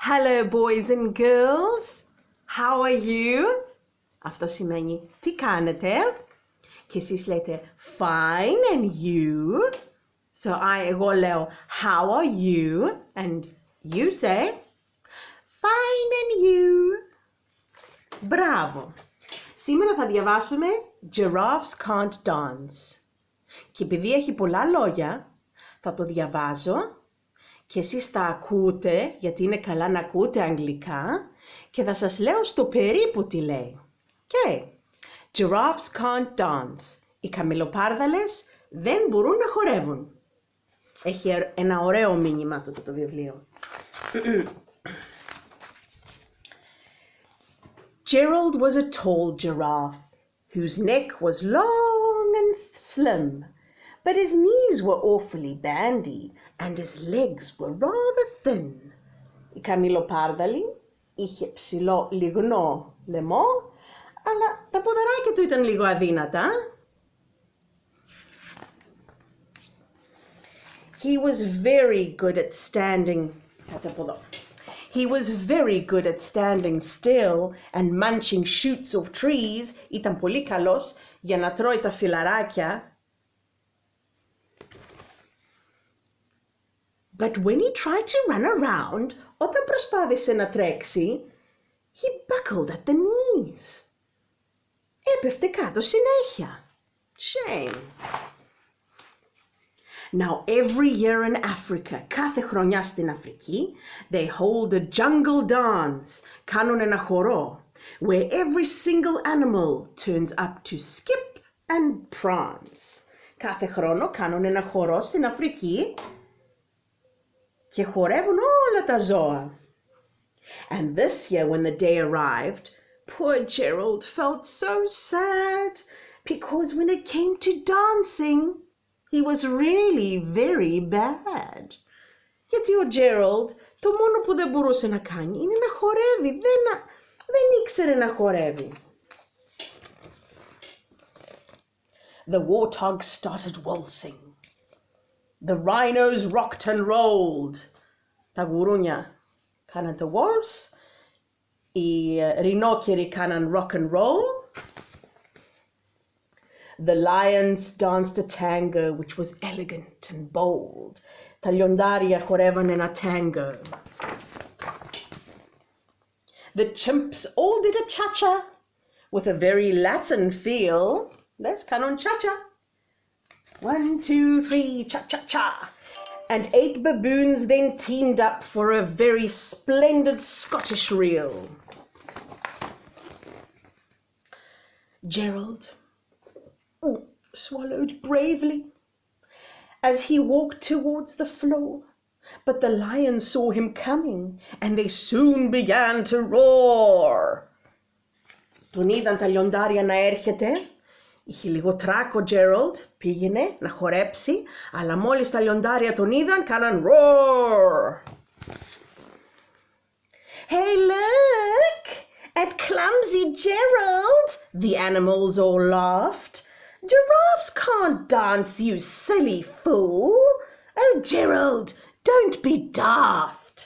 Hello boys and girls. How are you? Αυτό σημαίνει τι κάνετε. Και εσείς λέτε fine and you. So εγώ λέω how are you? And you say fine and you. Μπράβο. Σήμερα θα διαβάσουμε Giraffes can't dance. Και επειδή έχει πολλά λόγια, θα το διαβάζω και εσείς τα ακούτε, γιατί είναι καλά να ακούτε αγγλικά, και θα σας λέω στο περίπου τι λέει. Okay. Giraffes can't dance. Οι καμιλοπάρδαλες δεν μπορούν να χορεύουν. Έχει ένα ωραίο μήνυμα το βιβλίο. Gerald was a tall giraffe, whose neck was long and slim, but his knees were awfully bandy, and his legs were rather thin. Η καμιλοπάρδαλη είχε ψηλό λιγνό λαιμό, αλλά τα ποδαράκια του ήταν λίγο αδύνατα. He was very good at standing. Κάτσε από εδώ. He was very good at standing still and munching shoots of trees. Ήταν πολύ καλός για να τρώει τα φυλαράκια. But when he tried to run around, όταν προσπάθησε να τρέξει, he buckled at the knees. Έπεφτε κάτω συνέχεια. Shame. Now every year in Africa, κάθε χρονιά στην Αφρική, they hold a jungle dance, κάνουν ένα χορό, where every single animal turns up to skip and prance. Κάθε χρόνο κάνουν ένα χορό στην Αφρική και χορεύουν όλα τα ζώα. And this year when the day arrived, poor Gerald felt so sad, because when it came to dancing, he was really very bad. Γιατί ο Gerald το μόνο που δεν μπορούσε να κάνει είναι να χορεύει. Δεν ήξερε να χορεύει. The warthogs started waltzing. The rhinos rocked and rolled. Τα γουρούνια κάναν το waltz. Οι ρινόκεροι κάναν rock and roll. The lions danced a tango which was elegant and bold. Τα λιοντάρια χορεύαν ένα tango. The chimps all did a cha-cha with a very Latin feel. Let's κάνουν cha-cha. 1, 2, 3, cha-cha-cha. And 8 baboons then teamed up for a very splendid Scottish reel. Gerald swallowed bravely as he walked towards the floor, but the lions saw him coming and they soon began to roar. Τον είδαν τα λιοντάρια να έρχεται. Είχε λίγο τράκο ο Gerald, πήγαινε να χορέψει, αλλά μόλις τα λιοντάρια τον είδαν, κάναν roar. Hey, look at clumsy Gerald, the animals all laughed. Giraffes can't dance, you silly fool. Oh, Gerald, don't be daft.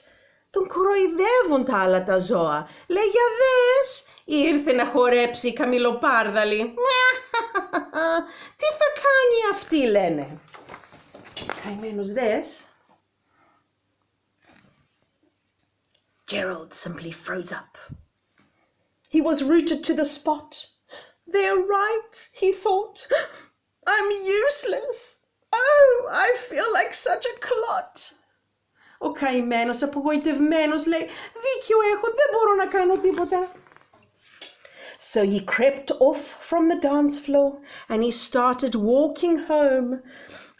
Τον κοροϊδεύουν τα άλλα τα ζώα. Λέει, για δες, ήρθε να χορέψει η καμιλοπάρδαλη. Τι θα κάνει αυτή, λένε. Καημένος δες. Gerald simply froze up. He was rooted to the spot. They're right, he thought. I'm useless. Oh, I feel like such a clot. Ο καημένος, απογοητευμένος, λέει, δίκιο έχω, δεν μπορώ να κάνω τίποτα. So he crept off from the dance floor and he started walking home.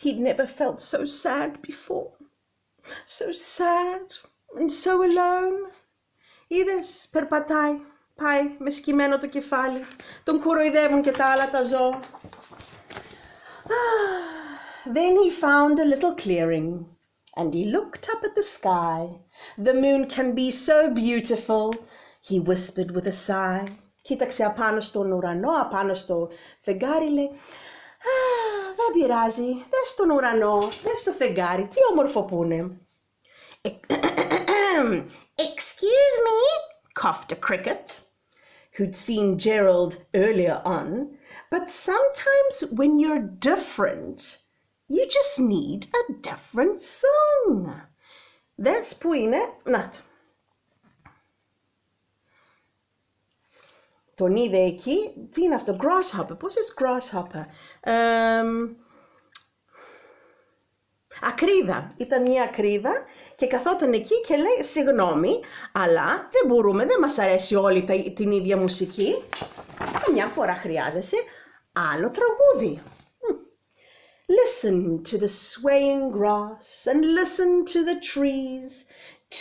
He'd never felt so sad before. So sad and so alone. Είδες, περπατάει. Πάει με σκυμμένο το κεφάλι. Τον κοροϊδεύουν και τα άλλα τα ζώα. Then he found a little clearing and he looked up at the sky. The moon can be so beautiful, he whispered with a sigh. Κοίταξε απάνω στον ουρανό, απάνω στο φεγγάρι, λέει, δεν πειράζει, δες στον ουρανό, δες στο φεγγάρι, τι όμορφο που είναι. Excuse me, coughed a cricket, who'd seen Gerald earlier on, but sometimes when you're different, you just need a different song. Δες που είναι, να το. Τον είδε εκεί, τι είναι αυτό, grasshopper, πώς είναι grasshopper, ακρίδα, ήταν μια ακρίδα και καθόταν εκεί και λέει συγγνώμη, αλλά δεν μας αρέσει όλη την ίδια μουσική, καμιά φορά χρειάζεσαι άλλο τραγούδι. Listen to the swaying grass and listen to the trees.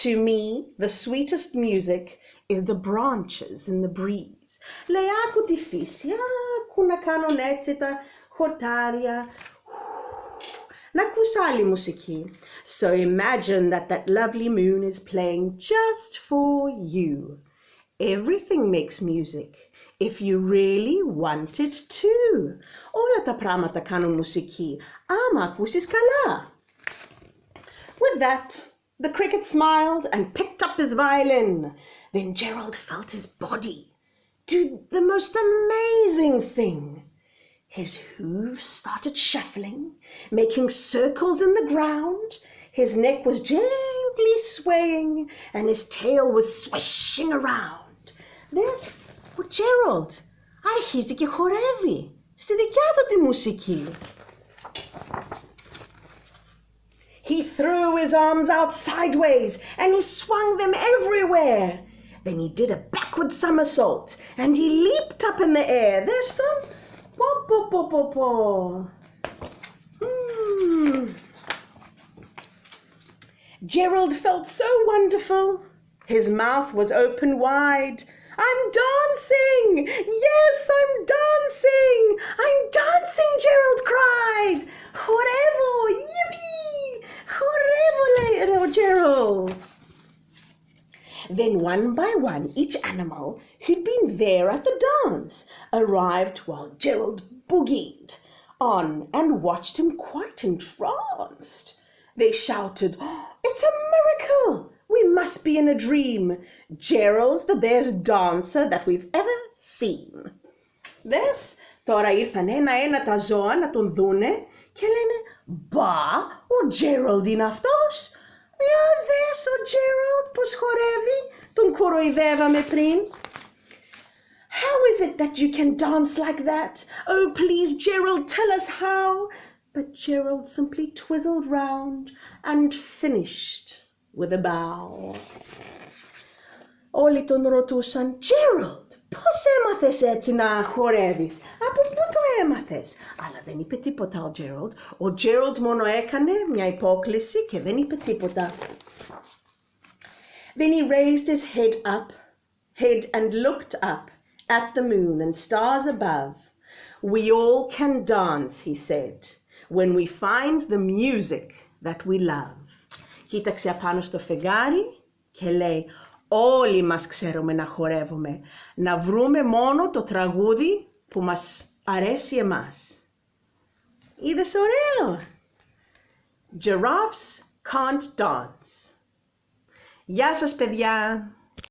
To me, the sweetest music is the branches in the breeze. Λέει, άκου τη φύση, άκου να κάνουν έτσι τα χορτάρια. Να ακούς άλλη μουσική. So imagine that lovely moon is playing just for you. Everything makes music. If you really want it to. Όλα τα πράγματα κάνουν μουσική, άμα ακούσεις καλά. With that, the cricket smiled and picked up his violin. Then Gerald felt his body do the most amazing thing. His hooves started shuffling, making circles in the ground. His neck was gently swaying and his tail was swishing around. There's ο Gerald αρχίζει και χορεύει στη δικιά του τη μουσική. He threw his arms out sideways and he swung them everywhere. Then he did a backward somersault and he leaped up in the air. Δες τον. Gerald felt so wonderful. His mouth was open wide. I'm dancing! Yes, I'm dancing! I'm dancing, Gerald cried. Χορεύω! Yippee! Χορεύω, Gerald! Then one by one, each animal who'd been there at the dance arrived while Gerald boogied on and watched him quite entranced. They shouted, "It's a miracle! We must be in a dream. Gerald's the best dancer that we've ever seen." Δες, τώρα ήρθαν ένα-ένα τα ζώα να τον δούνε και λένε, «Μπα, ο Gerald είναι αυτός. Δες ο Gerald πως χορεύει, τον κοροϊδεύαμε πριν. How is it that you can dance like that? Oh, please, Gerald, tell us how." But Gerald simply twizzled round and finished with a bow. Όλοι τον ρωτούσαν, Gerald, πώς έμαθες έτσι να χορεύεις, από πού το έμαθες? Αλλά δεν είπε τίποτα ο Gerald. Ο Gerald μόνο έκανε μια υπόκλιση και δεν είπε τίποτα. Then he raised his head and looked up at the moon and stars above. "We all can dance," he said, "when we find the music that we love." Κοίταξε απάνω στο φεγγάρι και λέει, όλοι μας ξέρουμε να χορεύουμε, να βρούμε μόνο το τραγούδι που μας αρέσει εμάς. Είδες ωραίο? Giraffes can't dance. Γεια σας παιδιά!